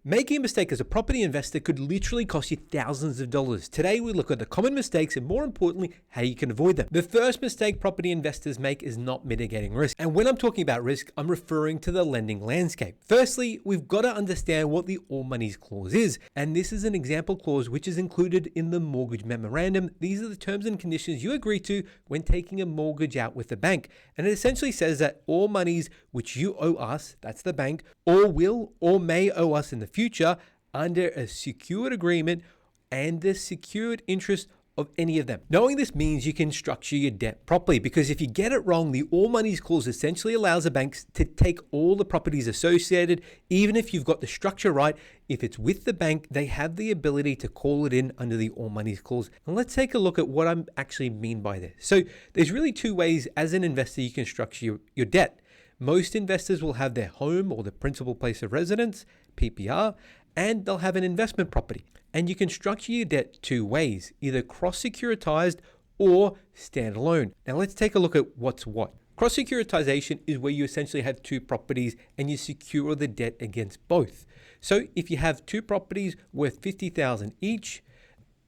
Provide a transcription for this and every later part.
Making a mistake as a property investor could literally cost you thousands of dollars. Today, we look at the common mistakes and, more importantly, how you can avoid them. The first mistake property investors make is not mitigating risk. And when I'm talking about risk, I'm referring to the lending landscape. Firstly, we've got to understand what the all monies clause is. And this is an example clause which is included in the mortgage memorandum. These are the terms and conditions you agree to when taking a mortgage out with the bank. And it essentially says that all monies which you owe us, that's the bank, or will or may owe us in the future under a secured agreement and the secured interest of any of them. Knowing this means you can structure your debt properly, because if you get it wrong, the all monies clause essentially allows the banks to take all the properties associated. Even if you've got the structure right, if it's with the bank, they have the ability to call it in under the all monies clause. And let's take a look at what I actually mean by this. So there's really two ways as an investor you can structure your debt. Most investors will have their home or the principal place of residence, PPR, and they'll have an investment property. And you can structure your debt two ways, either cross-securitized or standalone. Now let's take a look at what's what. Cross-securitization is where you essentially have two properties and you secure the debt against both. So if you have two properties worth $50,000 each,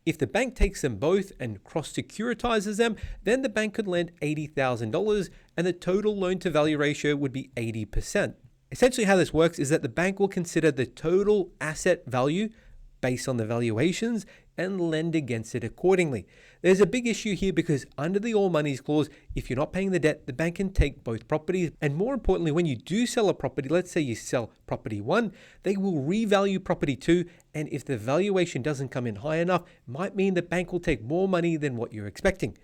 if the bank takes them both and cross-securitizes them, then the bank could lend $80,000 and the total loan-to-value ratio would be 80%. Essentially how this works is that the bank will consider the total asset value based on the valuations and lend against it accordingly. There's a big issue here because under the all monies clause, if you're not paying the debt, the bank can take both properties. And more importantly, when you do sell a property, let's say you sell property 1, they will revalue property 2. And if the valuation doesn't come in high enough, it might mean the bank will take more money than what you're expecting.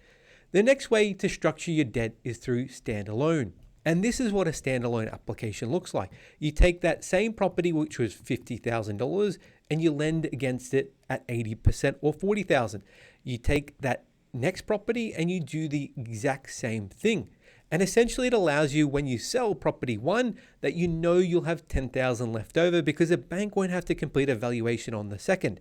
The next way to structure your debt is through standalone. And this is what a standalone application looks like. You take that same property, which was $50,000, and you lend against it at 80% or $40,000. You take that next property and you do the exact same thing. And essentially it allows you, when you sell property 1, that you know you'll have $10,000 left over because a bank won't have to complete a valuation on the second.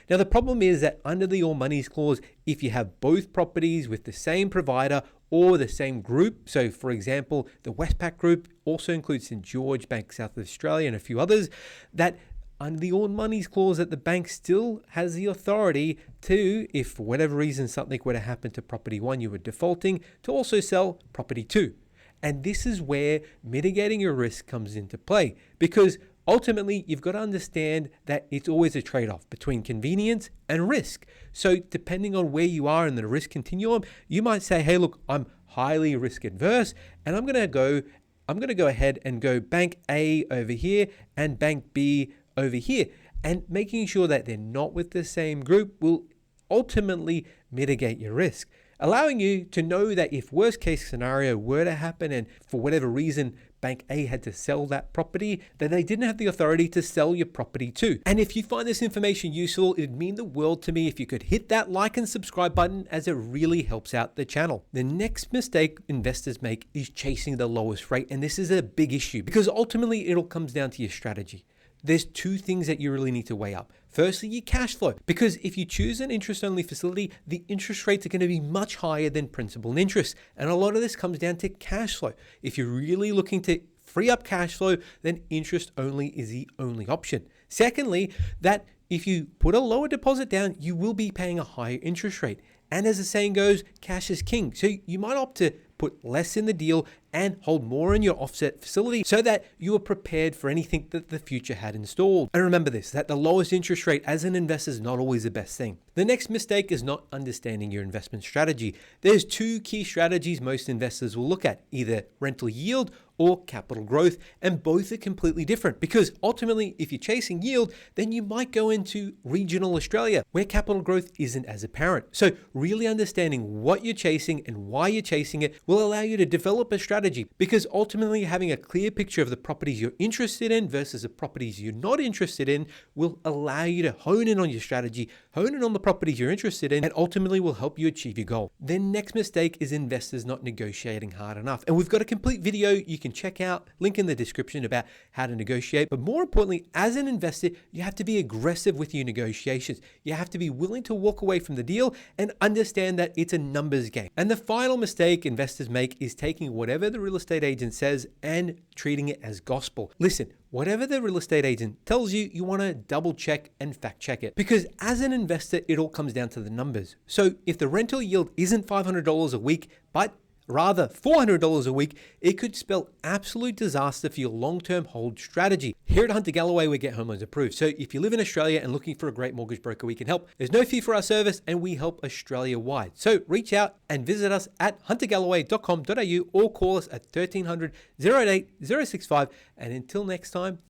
Now the problem is that under the all monies clause, if you have both properties with the same provider or the same group, so for example, the Westpac group also includes St. George Bank, South Australia, and a few others, that under the all monies clause that the bank still has the authority to, if for whatever reason something were to happen to property 1, you were defaulting, to also sell property 2. And this is where mitigating your risk comes into play, because ultimately you've got to understand that it's always a trade-off between convenience and risk. So depending on where you are in the risk continuum, you might say, hey, look, I'm highly risk adverse and I'm going to go ahead and go bank A over here and bank B over here, and making sure that they're not with the same group will ultimately mitigate your risk, allowing you to know that if worst case scenario were to happen and for whatever reason Bank A had to sell that property, then they didn't have the authority to sell your property too. And if you find this information useful, it'd mean the world to me if you could hit that like and subscribe button, as it really helps out the channel. The next mistake investors make is chasing the lowest rate. And this is a big issue because ultimately it all comes down to your strategy. There's two things that you really need to weigh up. Firstly, your cash flow, because if you choose an interest-only facility, the interest rates are going to be much higher than principal and interest. And a lot of this comes down to cash flow. If you're really looking to free up cash flow, then interest only is the only option. Secondly, that if you put a lower deposit down, you will be paying a higher interest rate. And as the saying goes, cash is king. So you might opt to put less in the deal and hold more in your offset facility so that you are prepared for anything that the future had installed. And remember this, that the lowest interest rate as an investor is not always the best thing. The next mistake is not understanding your investment strategy. There's two key strategies most investors will look at, either rental yield or capital growth, and both are completely different because ultimately if you're chasing yield, then you might go into regional Australia where capital growth isn't as apparent. So really understanding what you're chasing and why you're chasing it will allow you to develop a strategy, because ultimately having a clear picture of the properties you're interested in versus the properties you're not interested in will allow you to hone in on your strategy, hone in on the properties you're interested in, and ultimately will help you achieve your goal. The next mistake is investors not negotiating hard enough. And we've got a complete video you can check out, link in the description, about how to negotiate. But more importantly, as an investor, you have to be aggressive with your negotiations. You have to be willing to walk away from the deal and understand that it's a numbers game. And the final mistake investors make is taking whatever the real estate agent says and treating it as gospel. Listen, whatever the real estate agent tells you, you want to double check and fact check it. Because as an investor, it all comes down to the numbers. So if the rental yield isn't $500 a week, but rather $400 a week, it could spell absolute disaster for your long-term hold strategy. Here at Hunter Galloway, we get home loans approved. So if you live in Australia and looking for a great mortgage broker, we can help. There's no fee for our service and we help Australia-wide. So reach out and visit us at huntergalloway.com.au or call us at 1300 088 065. And until next time,